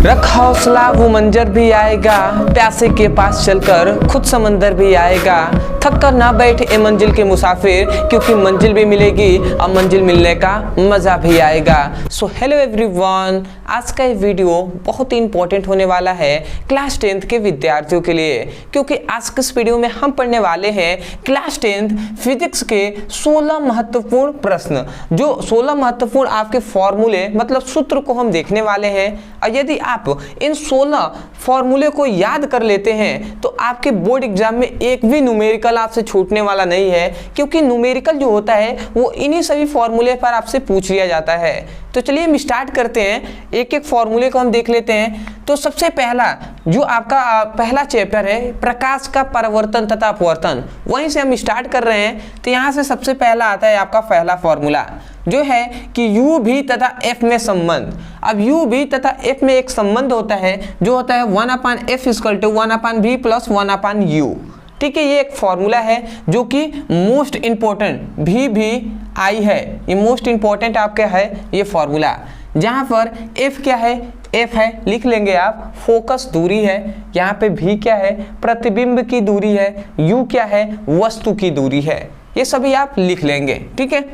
रख हौसला वो मंजर भी आएगा, प्यासे के पास चलकर खुद समंदर भी आएगा। थक कर ना बैठ ए मंजिल के मुसाफिर, क्योंकि मंजिल भी मिलेगी और मंजिल मिलने का मजा भी आएगा। सो हेलो एवरीवन, आज का ये वीडियो बहुत ही इंपॉर्टेंट होने वाला है क्लास 10th के विद्यार्थियों के लिए, क्योंकि आज के इस वीडियो में हम पढ़ने वाले हैं क्लास 10th फिजिक्स के 16 महत्वपूर्ण प्रश्न। जो 16 महत्वपूर्ण आपके फॉर्मूले मतलब सूत्र को हम देखने वाले हैं, और यदि आप इन 16 फॉर्मूले को याद कर लेते हैं तो आपके बोर्ड एग्जाम में एक भी न्यूमेरिकल आपसे छूटने वाला नहीं है, क्योंकि न्यूमेरिकल जो होता है वो इन्हीं सभी फॉर्मूले पर आपसे पूछ लिया जाता है। तो चलिए हम स्टार्ट करते हैं, एक एक फॉर्मूले को हम देख लेते हैं। तो सबसे पहला जो आपका पहला चैप्टर है प्रकाश का परावर्तन तथा अपवर्तन, वहीं से हम स्टार्ट कर रहे हैं। तो यहाँ से सबसे पहला आता है आपका पहला फॉर्मूला जो है कि u भी तथा f में संबंध। अब u भी तथा f में एक संबंध होता है जो होता है 1/f = 1/v + 1/u। ठीक है, ये एक फॉर्मूला है जो कि मोस्ट इंपॉर्टेंट भी आई है, ये मोस्ट इंपॉर्टेंट आपका है ये फॉर्मूला। जहाँ पर f क्या है, f है लिख लेंगे आप फोकस दूरी है, यहाँ पे v क्या है प्रतिबिंब की दूरी है, u क्या है वस्तु की दूरी है, ये सभी आप लिख लेंगे। ठीक है,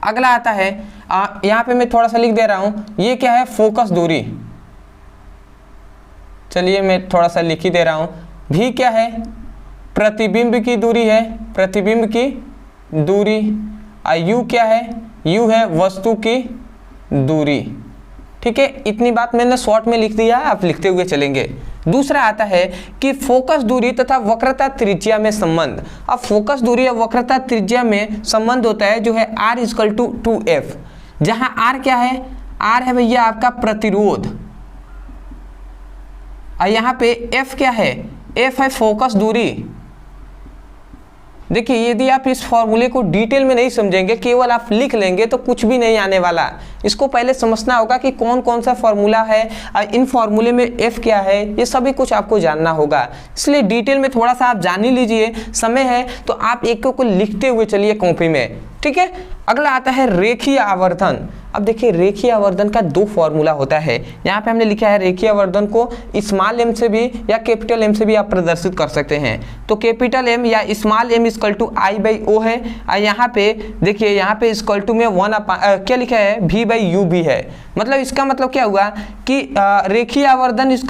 अगला आता है यहाँ पे मैं थोड़ा सा लिख दे रहा हूँ, ये क्या है फोकस दूरी। चलिए मैं थोड़ा सा लिख ही दे रहा हूँ, v क्या है प्रतिबिंब की दूरी है, प्रतिबिंब की दूरी, u क्या है, u है वस्तु की दूरी। ठीक है, इतनी बात मैंने शॉर्ट में लिख दिया, आप लिखते हुए चलेंगे। दूसरा आता है कि फोकस दूरी तथा वक्रता त्रिज्या में संबंध। अब फोकस दूरी और वक्रता त्रिज्या में संबंध होता है जो है r = 2f, जहां r क्या है, r है भैया आपका प्रतिरोध, और यहाँ पे f क्या है, f है फोकस दूरी। देखिए यदि आप इस फॉर्मूले को डिटेल में नहीं समझेंगे, केवल आप लिख लेंगे तो कुछ भी नहीं आने वाला। इसको पहले समझना होगा कि कौन कौन सा फॉर्मूला है और इन फॉर्मूले में f क्या है, ये सभी कुछ आपको जानना होगा। इसलिए डिटेल में थोड़ा सा आप जान ही लीजिए, समय है तो आप एक को लिखते हुए चलिए कॉपी में। ठीक है, अगला आता है रेखीय आवर्धन। अब देखिए रेखीय आवर्धन का दो फॉर्मूला होता है, यहाँ पे हमने लिखा है रेखीय आवर्धन को स्मॉल m से भी या कैपिटल M से भी आप प्रदर्शित कर सकते हैं। तो कैपिटल M या स्मॉल m = I/O है, और यहाँ पे देखिए यहाँ पे = में क्या लिखा है v/u भी है। मतलब इसका मतलब क्या हुआ कि रेखीय आवर्धन =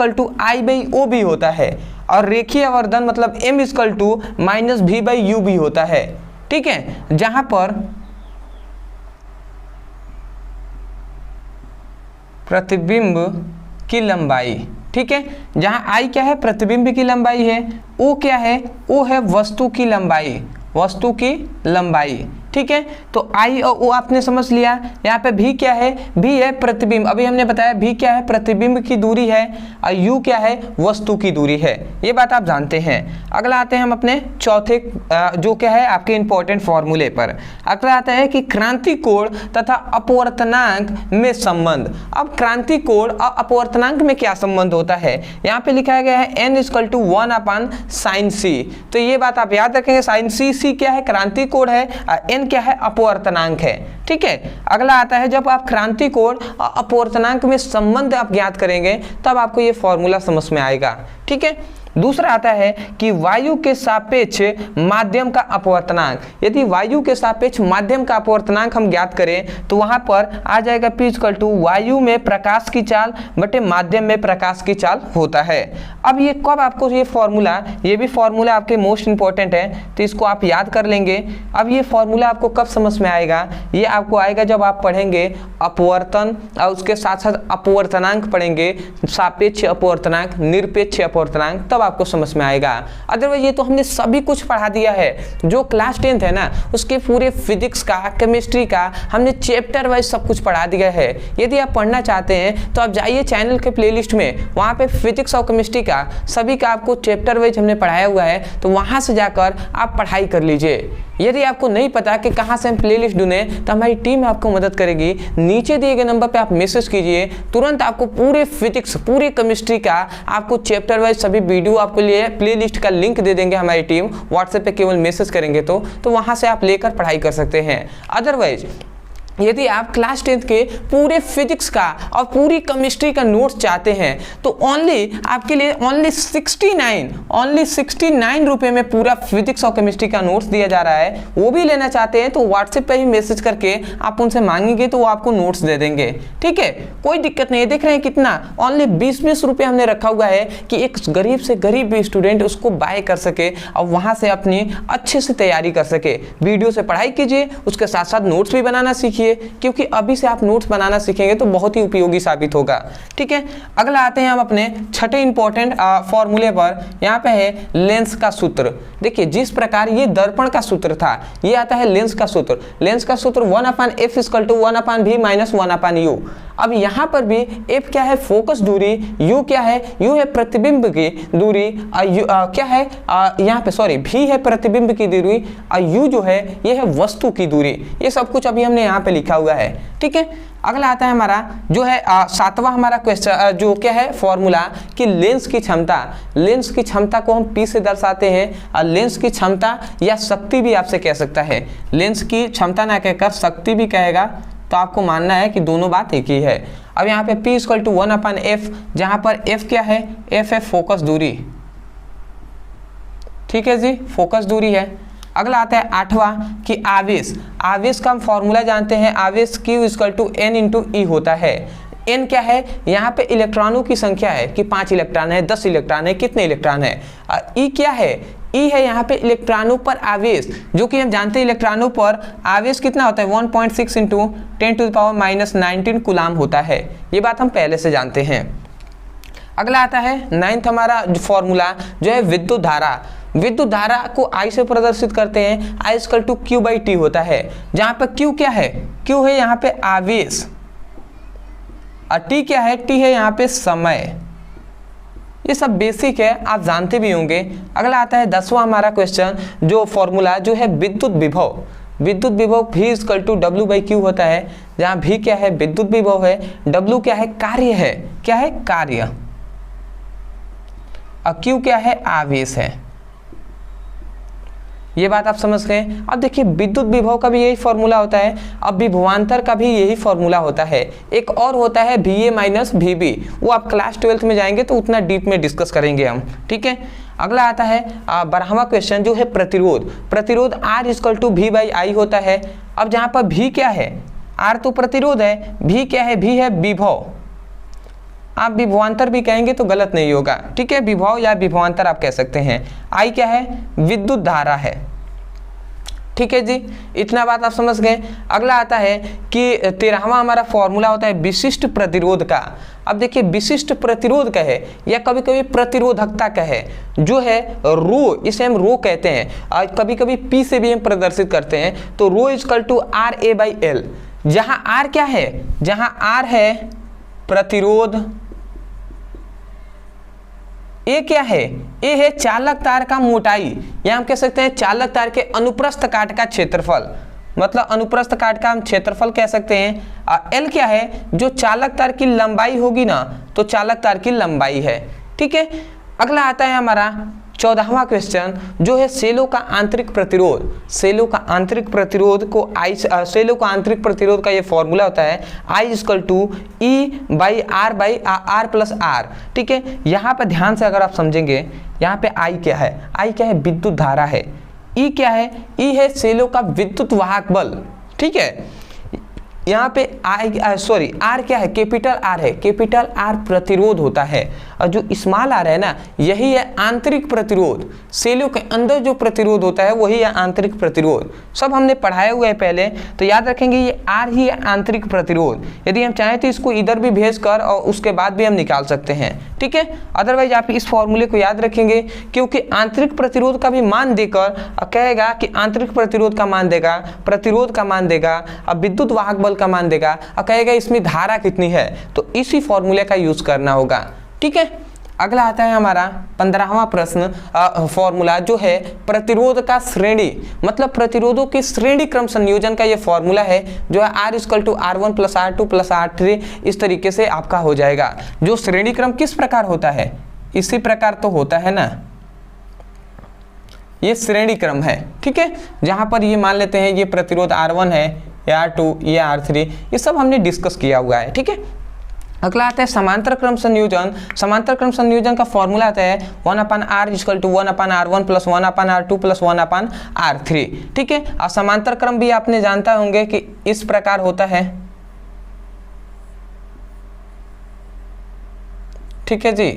I/O भी होता है, और रेखीय आवर्धन मतलब m = -v/u भी होता है। ठीक है, जहां पर प्रतिबिंब की लंबाई, ठीक है, जहां I क्या है प्रतिबिंब की लंबाई है, O क्या है, O है वस्तु की लंबाई, वस्तु की लंबाई। ठीक है, तो I और O आपने समझ लिया। यहाँ पे V क्या है, V है प्रतिबिंब, अभी हमने बताया V क्या है प्रतिबिंब की दूरी है, और U क्या है वस्तु की दूरी है, ये बात आप जानते हैं। अगला आते हैं हम अपने चौथे जो क्या है आपके इंपॉर्टेंट फॉर्मूले पर। अगला आता है कि क्रांति कोण तथा अपवर्तनांक में संबंध। अब क्रांति कोण और अपवर्तनांक में क्या संबंध होता है, यहाँ पे लिखा गया है n = 1/sin c। तो ये बात आप याद रखेंगे, sin c क्या है क्रांति कोण है, क्या है अपवर्तनांक है। ठीक है, अगला आता है जब आप क्रांति कोण और अपवर्तनांक में संबंध आप ज्ञात करेंगे तब आपको ये फॉर्मूला समझ में आएगा। ठीक है, दूसरा आता है कि वायु के सापेक्ष माध्यम का अपवर्तनांक। यदि वायु के सापेक्ष माध्यम का अपवर्तनांक हम ज्ञात करें तो वहां पर आ जाएगा P = वायु में प्रकाश की चाल बटे माध्यम में प्रकाश की चाल होता है। अब ये कब आपको ये फॉर्मूला, ये भी फॉर्मूला आपके मोस्ट इंपॉर्टेंट है, तो इसको आप याद कर लेंगे। अब ये फॉर्मूला आपको कब समझ में आएगा, ये आपको आएगा जब आप पढ़ेंगे अपवर्तन और उसके साथ साथ अपवर्तनांक पढ़ेंगे, सापेक्ष अपवर्तनांक, निरपेक्ष अपवर्तनांक, तब आपको समझ में आएगा। अदरवाइज ये तो हमने सभी कुछ पढ़ा दिया है, जो क्लास 10th है ना उसके पूरे फिजिक्स का केमिस्ट्री का हमने चैप्टर वाइज सब कुछ पढ़ा दिया है। यदि आप पढ़ना चाहते हैं तो आप जाइए चैनल के प्लेलिस्ट में, वहाँ पे फिजिक्स और केमिस्ट्री का सभी का आपको चैप्टर वाइज हमने पढ़ाया हुआ है, तो वहाँ से जाकर आप पढ़ाई कर लीजिए। यदि आपको नहीं पता कि कहाँ से हम प्लेलिस्ट ढूंढें तो हमारी टीम आपको मदद करेगी। नीचे दिए गए नंबर पे आप मैसेज कीजिए, तुरंत आपको पूरे फिजिक्स पूरे केमिस्ट्री का आपको चैप्टर वाइज सभी वीडियो आपको लिए प्लेलिस्ट का लिंक दे देंगे हमारी टीम। व्हाट्सएप पे केवल मैसेज करेंगे तो वहाँ से आप लेकर पढ़ाई कर सकते हैं। अदरवाइज यदि आप क्लास 10th के पूरे फिजिक्स का और पूरी केमिस्ट्री का नोट्स चाहते हैं तो ओनली आपके लिए ओनली 69 रुपये में पूरा फिजिक्स और केमिस्ट्री का नोट्स दिया जा रहा है। वो भी लेना चाहते हैं तो व्हाट्सएप पे ही मैसेज करके आप उनसे मांगेंगे तो वो आपको नोट्स दे देंगे, ठीक है, कोई दिक्कत नहीं है। देख रहे हैं कितना, ओनली 20 रुपये हमने रखा हुआ है कि एक गरीब से गरीब भी स्टूडेंट उसको बाय कर सके और वहाँ से अपनी अच्छे से तैयारी कर सके। वीडियो से पढ़ाई कीजिए, उसके साथ साथ नोट्स भी बनाना सीखिए, क्योंकि अभी से आप नोट्स बनाना सीखेंगे तो बहुत ही उपयोगी साबित होगा, ठीक है। अगला आते हैं हम अपने छठे इंपॉर्टेंट फॉर्मूले पर। यहाँ पे है लेंस का सूत्र। देखिए जिस प्रकार ये दर्पण का सूत्र था, ये आता है लेंस का सूत्र। लेंस का सूत्र 1/f = 1/v - 1/u। अब यहाँ पर भी f क्या है, फोकस दूरी, u क्या है, u है प्रतिबिंब की दूरी, क्या है यहाँ पे सॉरी v है प्रतिबिंब की दूरी, u जो है ये है वस्तु की दूरी। ये सब कुछ अभी हमने यहाँ पे लिखा हुआ है, ठीक है। अगला आता है हमारा जो है सातवां हमारा क्वेश्चन, जो क्या है फॉर्मूला कि लेंस की क्षमता। लेंस की क्षमता को हम P से दर्शाते हैं, और लेंस की क्षमता या शक्ति भी आपसे कह सकता है। लेंस की क्षमता ना कहकर शक्ति भी कहेगा तो आपको मानना है कि दोनों बात एक ही है। अब यहाँ पे P = 1/f, जहाँ पर f क्या है, f है फोकस दूरी, ठीक है जी, फोकस दूरी है। अगला आता है आठवां कि आवेश। आवेश का हम फॉर्मूला जानते हैं, आवेश Q = n × E होता है। n क्या है, यहाँ पे इलेक्ट्रॉनों की संख्या है कि 5 इलेक्ट्रॉन है, 10 इलेक्ट्रॉन है, कितने इलेक्ट्रॉन है। E क्या है, E है यहाँ पे इलेक्ट्रॉनों पर आवेश, जो कि हम जानते हैं इलेक्ट्रॉनों पर आवेश कितना होता है, 1.6 × 10⁻⁻19 कूलाम होता है। ये बात हम पहले से जानते हैं। अगला आता है 9th हमारा फॉर्मूला जो है विद्युत धारा। विद्युत धारा को I से प्रदर्शित करते हैं, I = Q/T होता है, जहाँ पर Q क्या है, Q है यहाँ पे आवेश, और T क्या है, T है यहाँ पे समय। ये सब बेसिक है, आप जानते भी होंगे। अगला आता है 10वां हमारा क्वेश्चन, जो फॉर्मूला जो है विद्युत विभव। विद्युत विभव V = W/Q होता है, जहाँ V क्या है विद्युत विभव है, W क्या है कार्य है, क्या है कार्य, और Q क्या है आवेश है। ये बात आप समझ गए। अब देखिए विद्युत विभव का भी यही फॉर्मूला होता है, अब विभवांतर का भी यही फॉर्मूला होता है। एक और होता है VA - VB, वो आप क्लास 12th में जाएंगे तो उतना डीप में डिस्कस करेंगे हम, ठीक है। अगला आता है 12वां क्वेश्चन जो है प्रतिरोध। प्रतिरोध R = V/I होता है। अब जहाँ पर V क्या है, R तो प्रतिरोध है, V क्या है, V है विभव। आप विभवांतर भी कहेंगे तो गलत नहीं होगा, ठीक है, विभव या विभवांतर आप कह सकते हैं। I क्या है, विद्युत धारा है, ठीक है जी, इतना बात आप समझ गए। अगला आता है कि 13वां हमारा फॉर्मूला होता है विशिष्ट प्रतिरोध का। अब देखिए विशिष्ट प्रतिरोध का है या कभी कभी प्रतिरोधकता का है, जो है रो, इसे हम रो कहते हैं, और कभी कभी P से भी हम प्रदर्शित करते हैं, तो रो = RA/L। जहाँ R क्या है, जहाँ R है प्रतिरोध, ए क्या है, ए है चालक तार का मोटाई, या हम कह सकते हैं चालक तार के अनुप्रस्थ काट का क्षेत्रफल, मतलब अनुप्रस्थ काट का हम क्षेत्रफल कह सकते हैं। एल क्या है, जो चालक तार की लंबाई होगी ना, तो चालक तार की लंबाई है, ठीक है। अगला आता है हमारा 14वां क्वेश्चन, जो है सेलों का आंतरिक प्रतिरोध। सेलों का आंतरिक प्रतिरोध को सेलों का आंतरिक प्रतिरोध का ये फॉर्मूला होता है I = E/R/R+R, ठीक है। यहाँ पे ध्यान से अगर आप समझेंगे, यहाँ पे I क्या है, I क्या है विद्युत धारा है, E क्या है, E है सेलों का विद्युत वाहक बल, ठीक है। यहाँ पे R क्या है, कैपिटल R है, कैपिटल R प्रतिरोध होता है, और जो स्मॉल r है ना, यही है आंतरिक प्रतिरोध। सेलों के अंदर जो प्रतिरोध होता है वही है आंतरिक प्रतिरोध। सब हमने पढ़ाया हुआ है पहले, तो याद रखेंगे ये R ही है आंतरिक प्रतिरोध। यदि हम चाहें तो इसको इधर भी भेज कर और उसके बाद भी हम निकाल सकते हैं, ठीक है। अदरवाइज आप इस फॉर्मूले को याद रखेंगे, क्योंकि आंतरिक प्रतिरोध का भी मान देकर कहेगा कि आंतरिक प्रतिरोध का मान देगा, प्रतिरोध का मान देगा, अब विद्युत वाहक बल का मान देगा, और कहेगा इसमें धारा कितनी है, तो इसी फॉर्मूले का यूज करना होगा, ठीक है। अगला आता है हमारा 15वां प्रश्न, फॉर्मूला जो है प्रतिरोध का श्रेणी, मतलब प्रतिरोधों के श्रेणी क्रम संयोजन का ये फॉर्मूला है, जो है R = R1 + R2 + R3, इस तरीके से आपका हो जाएगा। जो श्रेणी क्रम किस प्रकार होता है, इसी प्रकार तो होता है ना, ये श्रेणी क्रम है, ठीक है। जहां पर ये मान लेते हैं ये प्रतिरोध R1 है, या R2 या R3, ये सब हमने डिस्कस किया हुआ है। ठीक है, अगला आता है समांतर क्रम संयोजन। समांतर क्रम संयोजन का फॉर्मूला आता है 1/r = 1/r1 + 1/r2 + 1/r3। ठीक है, और समांतर क्रम भी आपने जानता होंगे कि इस प्रकार होता है। ठीक है जी,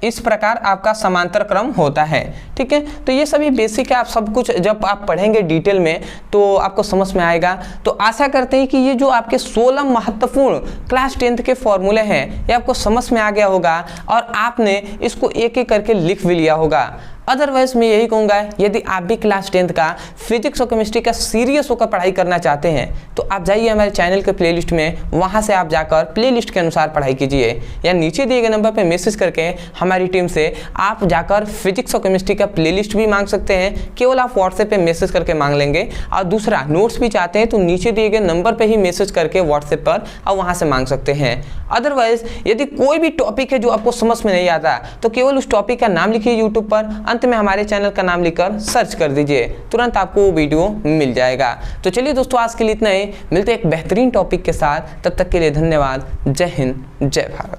इस प्रकार आपका समांतर क्रम होता है। ठीक है, तो ये सभी बेसिक है, आप सब कुछ जब आप पढ़ेंगे डिटेल में तो आपको समझ में आएगा। तो आशा करते हैं कि ये जो आपके 16 महत्वपूर्ण क्लास 10th के फॉर्मूले हैं ये आपको समझ में आ गया होगा और आपने इसको एक एक करके लिख भी लिया होगा। अदरवाइज मैं यही कहूँगा, यदि आप भी क्लास 10th का फिजिक्स और केमिस्ट्री का सीरियस होकर पढ़ाई करना चाहते हैं तो आप जाइए हमारे चैनल के प्लेलिस्ट में, वहाँ से आप जाकर प्लेलिस्ट के अनुसार पढ़ाई कीजिए, या नीचे दिए गए नंबर पर मैसेज करके हमारी टीम से आप जाकर फिजिक्स और केमिस्ट्री का प्लेलिस्ट भी मांग सकते हैं। केवल आप व्हाट्सएप पे मैसेज करके मांग लेंगे। और दूसरा, नोट्स भी चाहते हैं तो नीचे दिए गए नंबर पर ही मैसेज करके व्हाट्सएप पर और वहाँ से मांग सकते हैं। अदरवाइज यदि कोई भी टॉपिक है जो आपको समझ में नहीं आता तो केवल उस टॉपिक का नाम लिखिए यूट्यूब पर, अंत में हमारे चैनल का नाम लिखकर सर्च कर दीजिए, तुरंत आपको वो वीडियो मिल जाएगा। तो चलिए दोस्तों, आज के लिए इतना ही, मिलते हैं एक बेहतरीन टॉपिक के साथ, तब तक के लिए धन्यवाद। जय हिंद, जय भारत।